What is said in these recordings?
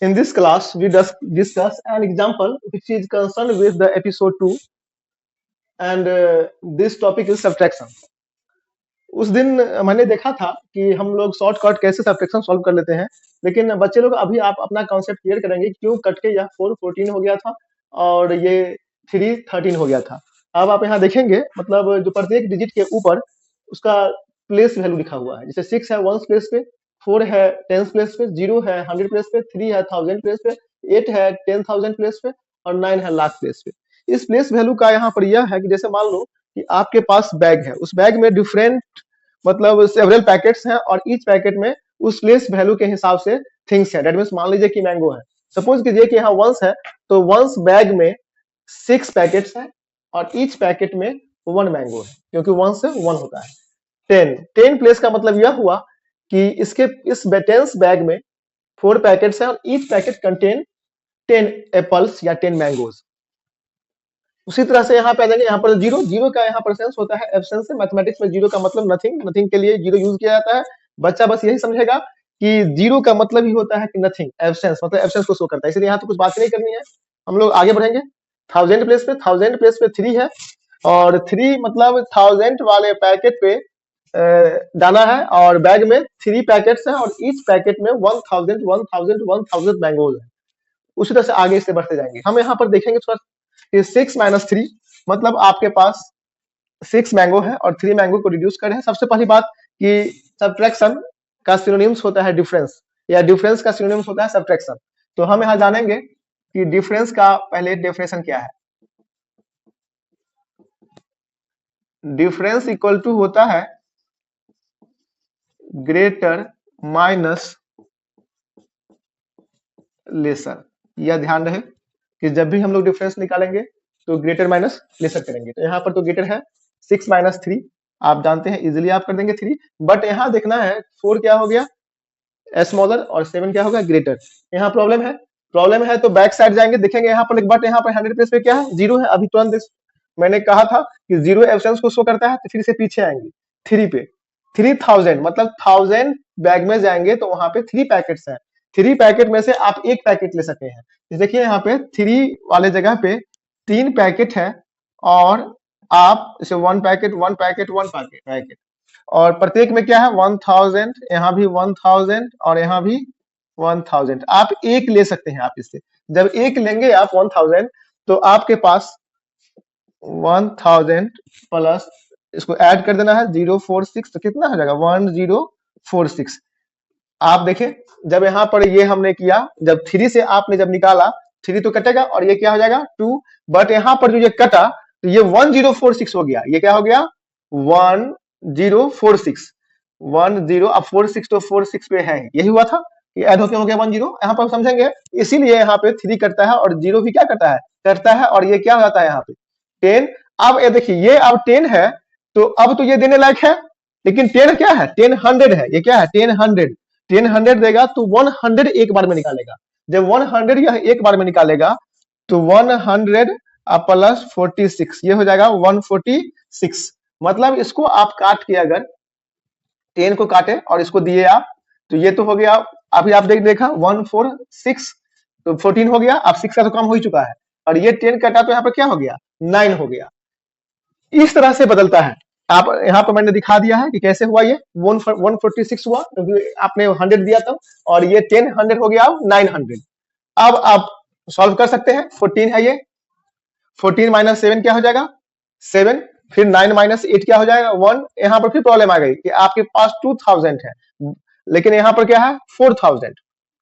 In this class, we discuss an example which is concerned with the episode 2, and this topic is subtraction. उस दिन मैंने देखा था कि हम लोग शॉर्टकट कैसे सब्ट्रैक्शन सॉल्व कर लेते हैं, लेकिन बच्चे लोग अभी आप अपना कॉन्सेप्ट क्लियर करेंगे क्यों कट के यह 4 14 हो गया था और ये 3 13 हो गया था। अब आप यहाँ देखेंगे, मतलब जो प्रत्येक डिजिट के ऊपर उसका प्लेस वैल्यू लिखा हुआ है। जैसे 6 है वंस प्लेस पे, 4 है टेंस प्लेस पे, 0 है 100 प्लेस पे, 3 है 1000 प्लेस पे, 8 है 10,000 प्लेस पे और 9 है लाख प्लेस पे। इस प्लेस वैल्यू का यहाँ पर यह है कि जैसे मान लो कि आपके पास बैग है, उस बैग में डिफरेंट मतलब सेवरल पैकेट्स हैं और ईच पैकेट में उस प्लेस वैल्यू के हिसाब से थिंग्स है। दैट मींस मान लीजिए कि मैंगो है, सपोज कीजिए कि यहाँ वंस है, तो वंस बैग में 6 पैकेट्स हैं और ईच पैकेट में 1 मैंगो है, क्योंकि 1 से 1 होता है। 10 प्लेस का मतलब यह हुआ कि इसके इस टेंस बैग में 4 पैकेट्स हैं और ईच पैकेट कंटेन 10 एप्पल्स या 10 मैंगोज। उसी तरह से यहाँ पे आ जाएंगे, यहाँ पर जीरो का यहाँ पर सेंस होता है एब्सेंस से। मैथमेटिक्स में जीरो का मतलब नथिंग के लिए जीरो यूज किया जाता है। बच्चा बस यही समझेगा कि जीरो का मतलब ही होता है कि नथिंग, एब्सेंस मतलब एब्सेंस को शो करता है। इसलिए यहाँ तो कुछ बात नहीं करनी है, हम लोग आगे बढ़ेंगे। 1000 प्लेस पे 3 है और 3 मतलब 1000 वाले पैकेट पे डाला है और बैग में 3 पैकेट्स हैं और ईच पैकेट में 1000 मैंगोज है। उसी तरह से आगे इससे बढ़ते जाएंगे। हम यहाँ पर देखेंगे थोड़ा कि 6 - 3 मतलब आपके पास 6 मैंगो है और 3 मैंगो को रिड्यूस कर रहे हैं। सबसे पहली बात कि सब्ट्रैक्शन का सिनोनिम्स होता है डिफरेंस, या डिफरेंस का सिनोनिम्स होता है सब्ट्रैक्शन। तो हम यहाँ जानेंगे कि डिफरेंस का पहले डेफिनेशन क्या है। डिफरेंस इक्वल टू होता है ग्रेटर माइनस लेसर। यह ध्यान रहे कि जब भी हम लोग डिफरेंस निकालेंगे तो ग्रेटर माइनस लेसर करेंगे। तो यहाँ पर तो ग्रेटर है 6 - 3, आप जानते हैं इजीली आप कर देंगे 3, बट यहाँ देखना है 4 क्या हो गया स्मॉलर और 7 क्या होगा ग्रेटर। यहाँ प्रॉब्लम है तो बैक साइड जाएंगे, देखेंगे यहाँ पर, बट यहाँ पर 100 प्लेस पे क्या है, 0 है। अभी तुरंत मैंने कहा था कि 0 एब्सेंस को शो करता है, तो फिर से पीछे आएंगे 3 पे। 3000 मतलब 1000 बैग में जाएंगे तो वहां पे 3 पैकेट्स हैं। 3 पैकेट में से आप एक पैकेट ले सकते हैं। देखिए यहाँ पे 3 वाले जगह पे 3 पैकेट है और आप इसे 1 पैकेट 1 पैकेट 1 पैकेट और प्रत्येक में क्या है 1000, यहाँ भी 1000 और यहाँ भी 1000। आप एक ले सकते हैं। आप इससे जब एक लेंगे आप 1000 तो आपके पास 1000 प्लस इसको ऐड कर देना है 046, तो कितना हो जाएगा 1046। आप देखें जब यहाँ पर ये हमने किया, जब 3 से आपने जब निकाला 3 तो कटेगा और ये क्या हो जाएगा 2, बट यहाँ पर जो ये कटा तो ये 1046 हो गया। ये क्या हो गया 1046 अब 46 तो 46 पे है, यही हुआ था कि ऐड होके हो गया 10। यहाँ पर समझेंगे, इसीलिए यहाँ पे 3 करता है और 0 भी क्या करता है और ये क्या हो जाता है यहाँ पे 10। अब ये देखिए ये अब 10 है तो अब तो ये देने लायक है, लेकिन 10 क्या है 10 है। ये क्या है 10 देगा तो 100 एक बार में निकालेगा। जब 100 यह एक बार में निकालेगा तो 100 प्लस 46 ये हो जाएगा 146। मतलब इसको आप काट के अगर 10 को काटे और इसको दिए आप तो ये तो हो गया। अभी आप देखा 146 तो 14 हो गया। अब 6 का तो कम हो ही चुका है और ये 10 कटा तो यहाँ पर क्या हो गया 9 हो गया। इस तरह से बदलता है। आप यहाँ पर मैंने दिखा दिया है कि कैसे हुआ। ये 146 हुआ क्योंकि आपने 100 दिया था और ये 10 100 हो गया 900। अब आप सॉल्व कर सकते हैं। 14 है ये, 14 - 7 क्या हो जाएगा 7, फिर 9 - 8 क्या हो जाएगा 1। यहाँ पर फिर प्रॉब्लम आ गई कि आपके पास 2000 है लेकिन यहाँ पर क्या है 4000।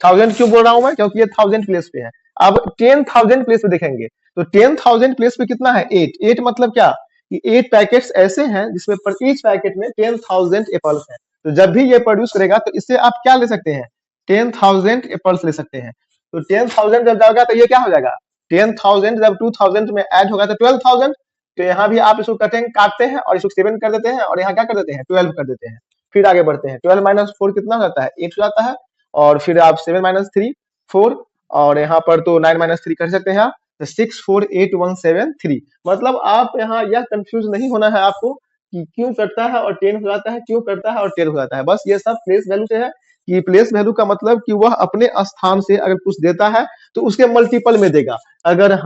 1000 क्यों बोल रहा हूं मैं, क्योंकि ये 1000 प्लेस पे है। अब 10,000 प्लेस पे देखेंगे तो 10,000 प्लेस पे कितना है 8 मतलब क्या कि 8 पैकेट्स ऐसे हैं जिसमें प्रति पैकेट में 10,000 एप्पल्स हैं। तो जब भी ये प्रोड्यूस करेगा तो इससे आप क्या ले सकते हैं 10,000 एप्पल्स ले सकते हैं। तो 10,000 जब जाएगा तो ये क्या हो जाएगा 10,000 जब 2000 में ऐड होगा तो 12,000। तो यहाँ भी आप इसको काटते हैं और इसको 7 कर देते हैं और यहाँ क्या कर देते हैं 12 कर देते हैं। फिर आगे बढ़ते हैं 12 - 4 कितना हो जाता है 8 हो जाता है और फिर आप 7 - 3 4 और यहाँ पर तो 9 - 3 कर सकते हैं आप 6 4 8 1 7 3। मतलब आप यहाँ यह कंफ्यूज नहीं होना है आपको कि क्यों करता है और 10 हो जाता है, क्यों करता है और 10 हो जाता है। बस ये सब प्लेस वैल्यू से है कि प्लेस वैल्यू का मतलब कि वह अपने स्थान से अगर कुछ देता है तो उसके मल्टीपल में देगा। अगर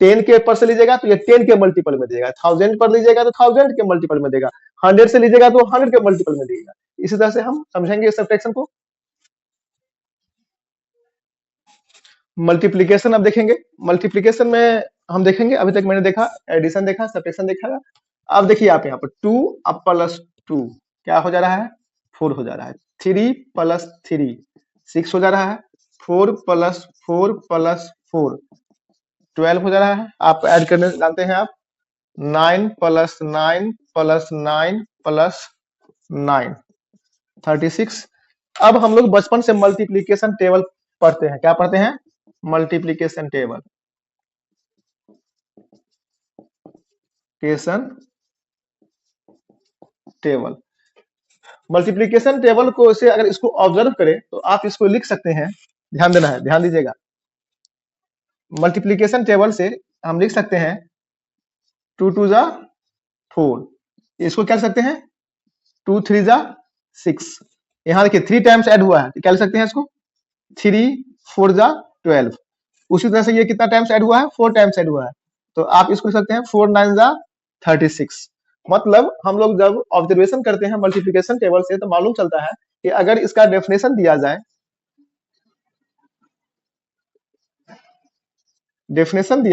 10 के पर से लीजिएगा तो ये 10 के मल्टीपल में देगा, 1000 पर लीजिएगा तो 1000 के मल्टीपल में देगा, 100 से लीजिएगा तो 100 के मल्टीपल में देगा। इसी तरह से हम समझेंगे सब्ट्रैक्शन को। मल्टीप्लीकेशन अब देखेंगे। मल्टीप्लीकेशन में हम देखेंगे, अभी तक मैंने देखा एडिशन देखा, सब्ट्रैक्शन देखा। अब देखिए आप यहाँ पर 2 अब प्लस 2 क्या हो जा रहा है, 4 हो जा रहा है। 3 प्लस 3 6 हो जा रहा है। 4 प्लस 4 प्लस 4 12 हो जा रहा है। आप ऐड करने जानते हैं आप, 9 प्लस 9 प्लस 9 प्लस 9 36। अब हम लोग बचपन से मल्टीप्लीकेशन टेबल पढ़ते हैं, क्या पढ़ते हैं, multiplication table, table. Multiplication table को से अगर इसको ऑब्जर्व करें तो आप इसको लिख सकते हैं, ध्यान देना है, ध्यान दीजिएगा। मल्टीप्लीकेशन टेबल से हम लिख सकते हैं 2 2 जा 4, इसको क्या लिख सकते हैं 2 3 जा 6। यहाँ देखिए 3 टाइम्स ऐड हुआ है तो क्या लिख सकते हैं इसको 3 4 जा 12। उसी तरह से ये कितना टाइम्स ऐड हुआ है, 4 टाइम्स ऐड हुआ है, तो आप इसको लिख सकते हैं 4 9 जा 36। मतलब हम लोग जब ऑब्जर्वेशन करते हैं मल्टीप्लिकेशन टेबल से तो मालूम चलता है कि अगर इसका डेफिनेशन दिया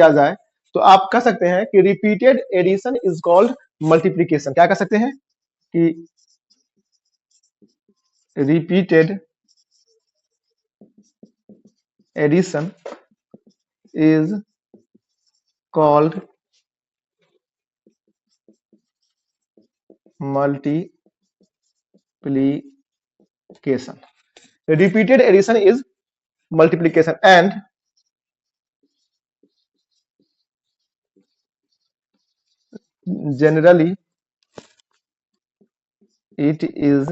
जाए, तो आप कह सकते हैं कि repeated addition is called multiplication. क्या कह सकते हैं कि repeated addition is called multiplication. Repeated addition is multiplication and generally it is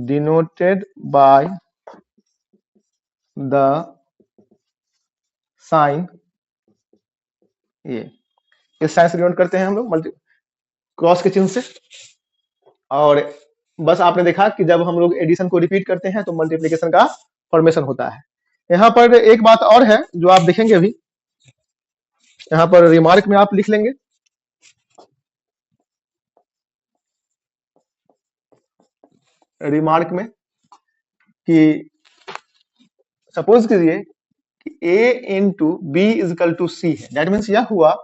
denoted by the sign, ये इस साइन से डिनोट करते हैं हम लोग मल्टी क्रॉस के चिन्ह से। और बस आपने देखा कि जब हम लोग एडिशन को रिपीट करते हैं तो मल्टीप्लिकेशन का फॉर्मेशन होता है। यहाँ पर एक बात और है जो आप देखेंगे अभी, यहाँ पर रिमार्क में आप लिख लेंगे, रिमार्क में कि सपोज कीजिए कि a into B equal to C है। दैट मीन्स यह हुआ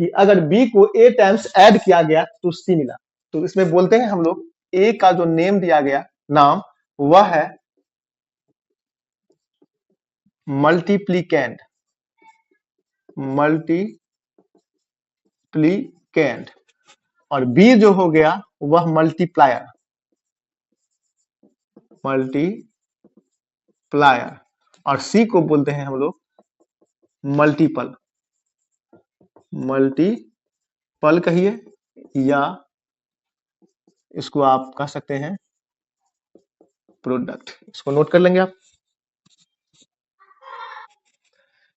कि अगर b को a टाइम्स ऐड किया गया तो c मिला। तो इसमें बोलते हैं हम लोग a का जो नेम दिया गया, नाम, वह है मल्टीप्लीकेंट, मल्टीप्लीकेंट, और b जो हो गया वह मल्टीप्लायर, मल्टीप्लायर, और c को बोलते हैं हम लोग मल्टीपल, मल्टीपल कहिए या इसको आप कह सकते हैं प्रोडक्ट। इसको नोट कर लेंगे आप।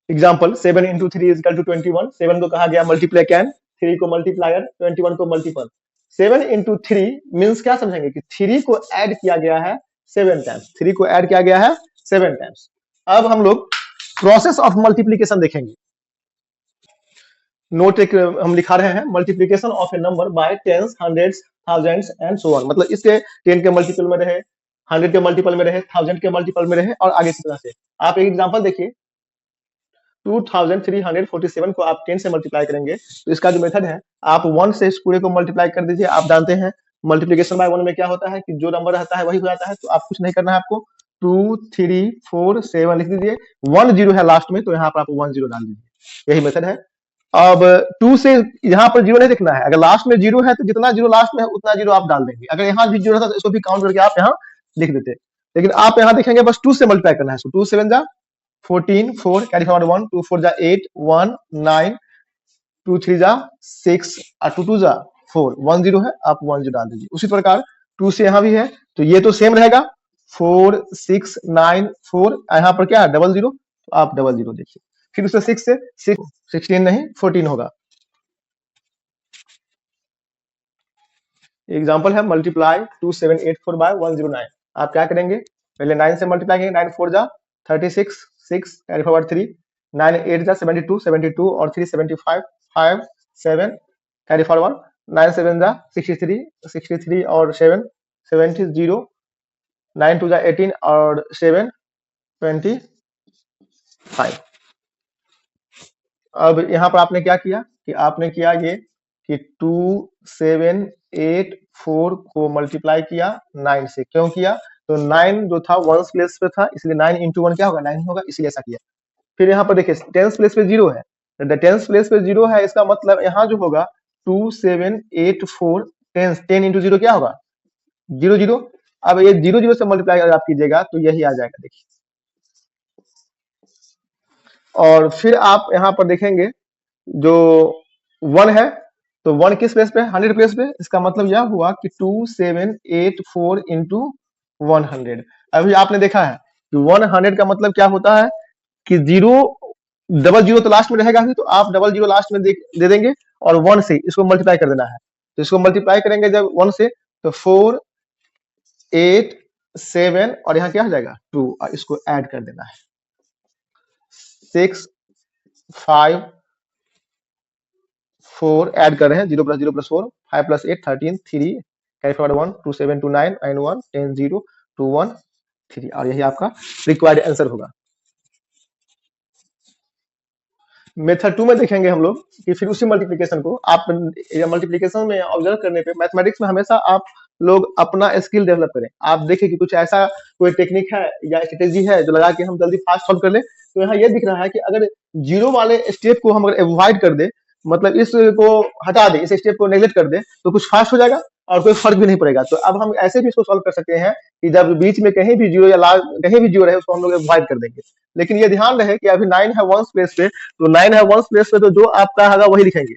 Example 7 into 3 is equal to 21। 7 को कहा गया मल्टीप्लीकेंट, 3 को मल्टीप्लायर, 21 को मल्टीपल। 7 इंटू 3 मीन्स क्या समझेंगे कि 3 को ऐड किया गया है 7 टाइम्स, 3 को ऐड किया गया है 7 टाइम्स। अब हम लोग प्रोसेस ऑफ मल्टीप्लीकेशन देखेंगे। नोट एक हम लिखा रहे हैं, multiplication of a number by tens, hundreds, thousands and so on. मतलब इसके 10 के मल्टीपल में रहे, 100 के मल्टीपल में रहे, 1000 के मल्टीपल में रहे, और आगे इस तरह से। आप एक एग्जांपल देखिए, 2347 को आप 10 से मल्टीप्लाई करेंगे तो इसका जो मेथड है, आप 1 से इस पूरे को मल्टीप्लाई कर दीजिए। आप जानते हैं मल्टीप्लिकेशन बाय 1 में क्या होता है कि जो नंबर रहता है वही हो जाता है, तो आप कुछ नहीं करना है आपको। 2 3 4 7 लिख दीजिए, 1 0 है लास्ट में तो यहाँ पर आप 1 0 डाल दीजिए, यही मेथड है। अब 2 से यहाँ पर 0 नहीं लिखना है, अगर लास्ट में 0 है तो जितना 0 लास्ट में है उतना 0 आप डाल देंगे। अगर यहाँ भी 0 था तो इसको भी काउंट करके आप यहाँ लिख देते, लेकिन आप यहाँ देखेंगे बस 2 से मल्टीप्लाई करना है। 2 7 जा 14, 4 कैरी फॉरवर्ड 1, 2 4 जा 8, 1 9, 2 3 जा 6 और 2 2 जा 4, 1 0 है, आप 1 0 डाल दीजिए। उसी प्रकार 2 से यहाँ भी है तो ये तो सेम रहेगा, 4 6 9 4, यहाँ पर क्या है 0 0, तो आप 0 0 देखिए। फिर उससे 6 से 16 नहीं 14 होगा। एग्जाम्पल है मल्टीप्लाई 2784 बाय 109। आप क्या करेंगे, पहले 9 से मल्टीप्लाई करेंगे, 9 4 जा 36, 6 कैरी फॉरवर्ड 3, 9 8 जा 72, 72 और 3 75, 5 7 कैरी फॉरवर्ड, 9 7 जा 63, 63 और 7 70, 0, 9 2 जा 18 और 7 25। अब यहाँ पर आपने क्या किया कि आपने किया ये कि 2784 को मल्टीप्लाई किया 9 से। क्यों किया, तो 9 जो था वंस प्लेस पे था, इसलिए 9 इंटू 1 क्या होगा, 9 होगा, इसलिए ऐसा किया। फिर यहाँ पर देखिए टेंस प्लेस पे 0 है, टेंस प्लेस पे 0 है, इसका मतलब यहाँ जो होगा 2784 10 इंटू 0 क्या होगा 0 0। अब ये 0 0 से मल्टीप्लाई अगर आप कीजिएगा तो यही आ जाएगा, देखिए। और फिर आप यहाँ पर देखेंगे जो 1 है, तो 1 किस प्लेस पे है, 100 प्लेस पे। इसका मतलब यह हुआ कि 2784 इंटू 100। अभी आपने देखा है कि 100 का मतलब क्या होता है कि 0 डबल 0 तो लास्ट में रहेगा ही, तो आप डबल 0 लास्ट में दे देंगे और 1 से इसको मल्टीप्लाई कर देना है। तो इसको मल्टीप्लाई करेंगे जब 1 से, तो 4 8 7 और यहाँ क्या हो जाएगा 2, और इसको ऐड कर देना है 6 5 4 ऐड कर रहे हैं, 0 प्लस 4, 5 प्लस 8 13, 3 कैरी फॉरवर्ड 1 2 7 2 9 9 1 10 0 2 1 3, और यही आपका रिक्वायर्ड आंसर होगा। मेथड 2 में देखेंगे हम लोग कि फिर उसी मल्टीप्लिकेशन को आप मल्टीप्लिकेशन में ऑब्जर्व करने पे, मैथमेटिक्स में हमेशा आप लोग अपना स्किल डेवलप करें। आप देखें कि कुछ ऐसा कोई टेक्निक है या स्ट्रेटेजी है जो लगा के हम जल्दी फास्ट सॉल्व कर ले। तो यहाँ ये दिख रहा है कि अगर जीरो वाले स्टेप को हम अगर अवॉइड कर दे, मतलब इसको हटा दे, इस स्टेप को नेग्लेक्ट कर दे, तो कुछ फास्ट हो जाएगा और कोई फर्क भी नहीं पड़ेगा। तो अब हम ऐसे भी इसको सॉल्व कर सकते हैं कि जब बीच में कहीं भी जीरो या लास्ट कहीं भी जीरो रहे उसको हम लोग अवॉइड कर देंगे। लेकिन ये ध्यान रहे कि अभी 9 है वंस प्लेस पे, तो 9 है वंस प्लेस पे, तो जो आपका होगा वही लिखेंगे।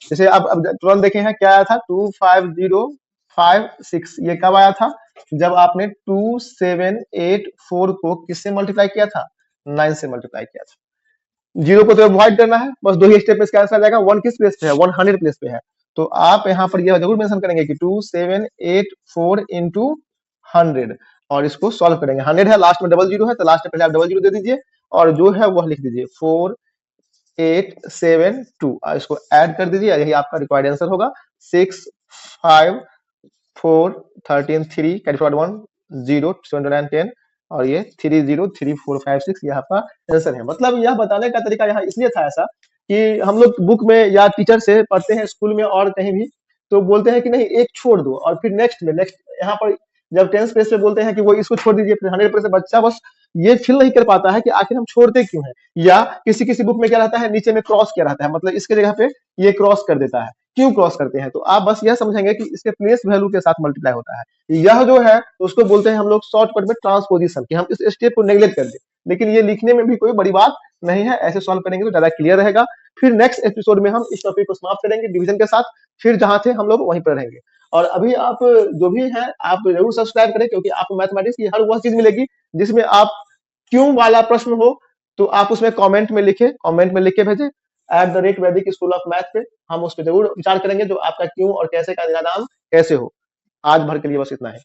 जैसे अब तुरंत देखे हैं क्या आया था 25056, ये कब आया था, जब आपने 2784 को किससे मल्टीप्लाई किया था, 9 से मल्टीप्लाई किया था। जीरो को तो अवॉइड करना है, बस 2 ही स्टेप में इसका आंसर आ जाएगा। 1 किस प्लेस पे है, 100 प्लेस पे है, तो आप यहाँ पर यह जरूर मेंशन करेंगे कि 2784 इंटू 100 और इसको सॉल्व करेंगे। 100 है, लास्ट में डबल जीरो है, तो लास्ट में पहले आप डबल जीरो दे दीजिए और जो है वह लिख दीजिए 4872 और इसको ऐड कर दीजिए, यही आपका रिक्वायर्ड आंसर होगा। 6 5 4 13 3 कैरी फॉरवर्ड 1 0 7 9 10 और ये 3 0 3 4 5 6 ये आपका आंसर है। मतलब यह बताने का तरीका यहाँ इसलिए था ऐसा कि हम लोग बुक में या टीचर से पढ़ते हैं स्कूल में और कहीं भी, तो बोलते हैं कि नहीं एक छोड़ दो और फिर नेक्स्ट में नेक्स्ट, यहाँ पर जब 10th पेज पे बोलते हैं कि वो इसको छोड़ दीजिए, फिर 100 पेज से बच्चा बस ये फील नहीं कर पाता है कि आखिर हम छोड़ते क्यों हैं, या किसी किसी बुक में क्या रहता है नीचे में क्रॉस किया रहता है, मतलब इसके जगह पे ये क्रॉस कर देता है, क्यों क्रॉस करते हैं। तो आप बस यह समझेंगे कि इसके प्लेस वैल्यू के साथ मल्टीप्लाई होता है। यह जो है उसको बोलते हैं हम लोग शॉर्टकट में ट्रांसपोजिशन, कि हम इस स्टेप को नेग्लेक्ट कर दें। लेकिन ये लिखने में भी कोई बड़ी बात नहीं है, ऐसे सॉल्व करेंगे तो ज्यादा क्लियर रहेगा। फिर नेक्स्ट एपिसोड में हम इस टॉपिक को समाप्त करेंगे डिवीजन के साथ, फिर जहां थे हम लोग वहीं पर रहेंगे। और अभी आप जो भी हैं आप जरूर सब्सक्राइब करें, क्योंकि आपको मैथमेटिक्स की हर वह चीज मिलेगी जिसमें आप क्यों वाला प्रश्न हो तो आप उसमें कमेंट में लिखे, कमेंट में लिख के भेजें @वैदिक स्कूल ऑफ मैथ पे। हम उस पर जरूर विचार करेंगे जो आपका क्यों और कैसे का निरादान कैसे हो। आज भर के लिए बस इतना है।